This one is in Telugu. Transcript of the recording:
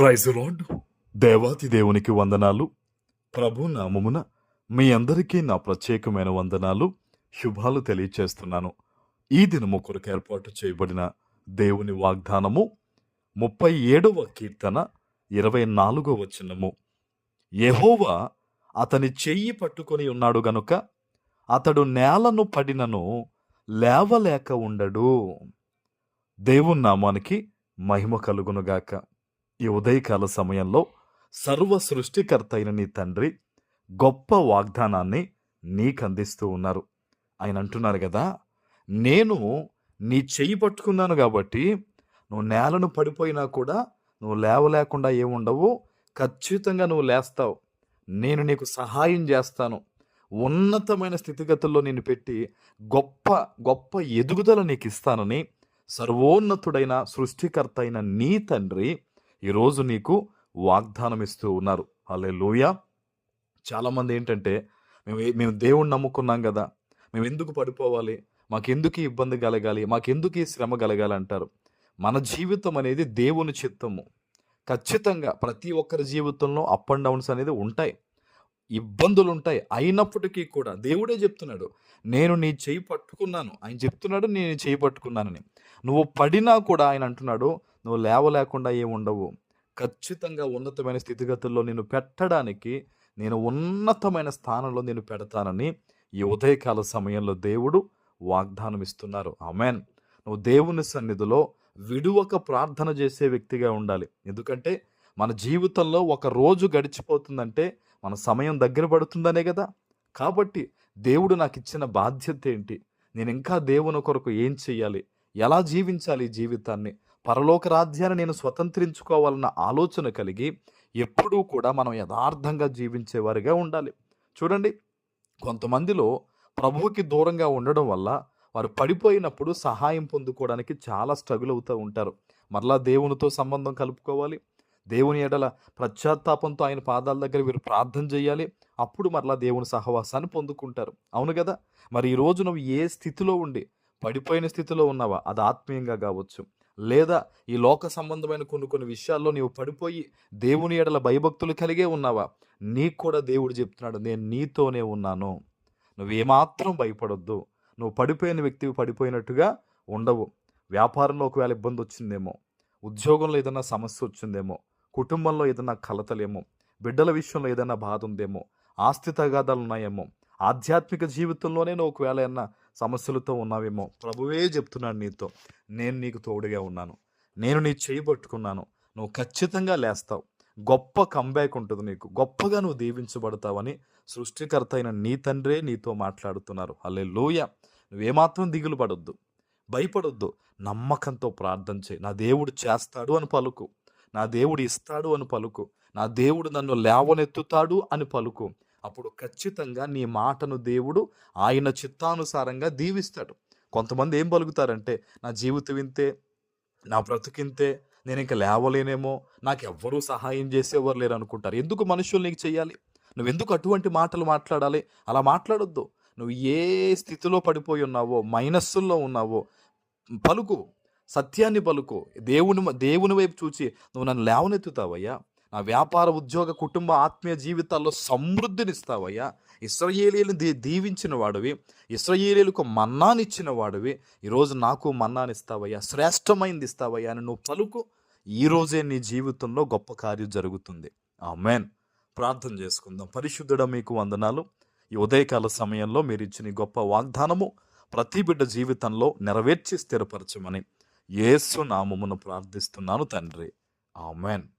Praise lord. దేవాతి దేవునికి వందనాలు. ప్రభు నామమున మీ అందరికీ నా ప్రత్యేకమైన వందనాలు, శుభాలు తెలియచేస్తున్నాను. ఈ దినము కొరకు ఏర్పాటు చేయబడిన దేవుని వాగ్దానము 37వ కీర్తన 24వ వచనము. యెహోవా అతని చెయ్యి పట్టుకొని ఉన్నాడు గనుక అతడు నేలను పడినను లేవలేక ఉండడు. దేవుని నామానికి మహిమ కలుగునుగాక. ఈ ఉదయకాల సమయంలో సర్వ సృష్టికర్త అయిన నీ తండ్రి గొప్ప వాగ్దానాన్ని నీకు అందిస్తూ ఉన్నారు. ఆయన అంటున్నారు కదా, నేను నీ చెయ్యి పట్టుకున్నాను కాబట్టి నువ్వు నేలను పడిపోయినా కూడా నువ్వు లేవలేకుండా ఏముండవు, ఖచ్చితంగా నువ్వు లేస్తావు. నేను నీకు సహాయం చేస్తాను. ఉన్నతమైన స్థితిగతుల్లో నేను పెట్టి గొప్ప గొప్ప ఎదుగుదల నీకు ఇస్తానని సర్వోన్నతుడైన సృష్టికర్త అయిన నీ తండ్రి ఈరోజు నీకు వాగ్దానం ఇస్తూ ఉన్నారు. హల్లెలూయా. చాలామంది ఏంటంటే మేము దేవుణ్ణి నమ్ముకున్నాం కదా, మేము ఎందుకు పడిపోవాలి, మాకెందుకు ఈ ఇబ్బంది కలగాలి, మాకెందుకు ఈ శ్రమ కలగాలి అంటారు. మన జీవితం అనేది దేవుని చిత్తము. ఖచ్చితంగా ప్రతి ఒక్కరి జీవితంలో అప్ అండ్ డౌన్స్ అనేది ఉంటాయి, ఇబ్బందులు ఉంటాయి. అయినప్పటికీ కూడా దేవుడే చెప్తున్నాడు, నేను నీ చేయి పట్టుకున్నాను. ఆయన చెప్తున్నాడు, నేను చేయి పట్టుకున్నానని. నువ్వు పడినా కూడా ఆయన అంటున్నాడు, నువ్వు లేవలేకుండా ఏముండవు. ఖచ్చితంగా ఉన్నతమైన స్థితిగతుల్లో నేను పెట్టడానికి, నేను ఉన్నతమైన స్థానంలో నేను పెడతానని ఈ ఉదయకాల సమయంలో దేవుడు వాగ్దానం ఇస్తున్నారు. ఆమెన్. నువ్వు దేవుని సన్నిధిలో విడువక ప్రార్థన చేసే వ్యక్తిగా ఉండాలి. ఎందుకంటే మన జీవితంలో ఒక రోజు గడిచిపోతుందంటే మన సమయం దగ్గర పడుతుందనే కదా. కాబట్టి దేవుడు నాకు ఇచ్చిన బాధ్యత ఏంటి, నేను ఇంకా దేవుని కొరకు ఏం చెయ్యాలి, ఎలా జీవించాలి ఈ జీవితాన్ని, పరలోక రాజ్యాన్ని నేను స్వతంత్రించుకోవాలన్న ఆలోచన కలిగి ఎప్పుడూ కూడా మనం యథార్థంగా జీవించేవారిగా ఉండాలి. చూడండి, కొంతమందిలో ప్రభువుకి దూరంగా ఉండడం వల్ల వారు పడిపోయినప్పుడు సహాయం పొందుకోవడానికి చాలా స్ట్రగుల్ అవుతూ ఉంటారు. మరలా దేవునితో సంబంధం కలుపుకోవాలి, దేవుని ఎడల పశ్చాత్తాపంతో ఆయన పాదాల దగ్గర వీరు ప్రార్థన చేయాలి. అప్పుడు మరలా దేవుని సహవాసాన్ని పొందుకుంటారు. అవును కదా. మరి ఈరోజు నువ్వు ఏ స్థితిలో ఉండి పడిపోయిన స్థితిలో ఉన్నావా, అది ఆత్మీయంగా కావచ్చు, లేదా ఈ లోక సంబంధమైన కొన్ని విషయాల్లో నీవు పడిపోయి దేవుని ఎడల భయభక్తులు కలిగే ఉన్నావా, నీకు కూడా దేవుడు చెప్తున్నాడు, నేను నీతోనే ఉన్నాను, నువ్వేమాత్రం భయపడొద్దు. నువ్వు పడిపోయిన వ్యక్తివి పడిపోయినట్టుగా ఉండవు. వ్యాపారంలో ఒకవేళ ఇబ్బంది వచ్చిందేమో, ఉద్యోగంలో ఏదైనా సమస్య వచ్చిందేమో, కుటుంబంలో ఏదైనా కలతలేమో, బిడ్డల విషయంలో ఏదైనా బాధ ఉందేమో, ఆస్తి తగాదాలు ఉన్నాయేమో, ఆధ్యాత్మిక జీవితంలోనే నువ్వు ఒకవేళ ఏమన్నా సమస్యలతో ఉన్నావేమో, ప్రభువే చెప్తున్నాడు నీతో, నేను నీకు తోడుగా ఉన్నాను, నేను నీ చేయి పట్టుకున్నాను, నువ్వు ఖచ్చితంగా లేస్తావు, గొప్ప కంబ్యాక్ ఉంటుంది నీకు, గొప్పగా నువ్వు దీవించబడతావని సృష్టికర్త అయిన నీ తండ్రే నీతో మాట్లాడుతున్నారు. హల్లెలూయా. నువ్వేమాత్రం దిగులు పడొద్దు, భయపడొద్దు, నమ్మకంతో ప్రార్థన చేయి. నా దేవుడు చేస్తాడు అని పలుకు, నా దేవుడు ఇస్తాడు అని పలుకు, నా దేవుడు నన్ను లేవనెత్తుతాడు అని పలుకు. అప్పుడు ఖచ్చితంగా నీ మాటను దేవుడు ఆయన చిత్తానుసారంగా దీవిస్తాడు. కొంతమంది ఏం పలుకుతారంటే, నా జీవితం ఇంతే, నా బ్రతుకింతే, నేను ఇంకా లేవలేనేమో, నాకు ఎవ్వరూ సహాయం చేసేవారు లేరు అనుకుంటారు. ఎందుకు మనుషులు నీకు చేయాలి? నువ్వెందుకు అటువంటి మాటలు మాట్లాడాలి? అలా మాట్లాడొద్దు. నువ్వు ఏ స్థితిలో పడిపోయి ఉన్నావో, మైనస్సుల్లో ఉన్నావో, పలుకు, సత్యాన్ని పలుకు. దేవుని వైపు చూచి నువ్వు నన్ను లేవనెత్తుతావయ్యా, నా వ్యాపార, ఉద్యోగ, కుటుంబ, ఆత్మీయ జీవితాల్లో సమృద్ధినిస్తావయ్యా, ఇశ్రాయేలీయులను దీవించిన వాడివి, ఇశ్రాయేలీయులకు మన్నానిచ్చిన వాడివి, ఈరోజు నాకు మన్నానిస్తావయ్యా, శ్రేష్టమైంది ఇస్తావయ్యా అని నువ్వు పలుకు. ఈరోజే నీ జీవితంలో గొప్ప కార్యం జరుగుతుంది. ఆమేన్. ప్రార్థన చేసుకుందాం. పరిశుద్ధుడా, మీకు వందనాలు. ఈ ఉదయకాల సమయంలో మీరు ఇచ్చిన గొప్ప వాగ్దానము ప్రతి బిడ్డ జీవితంలో నెరవేర్చి స్థిరపరచమని యేసు నామమున ప్రార్థిస్తున్నాను తండ్రి. ఆమేన్.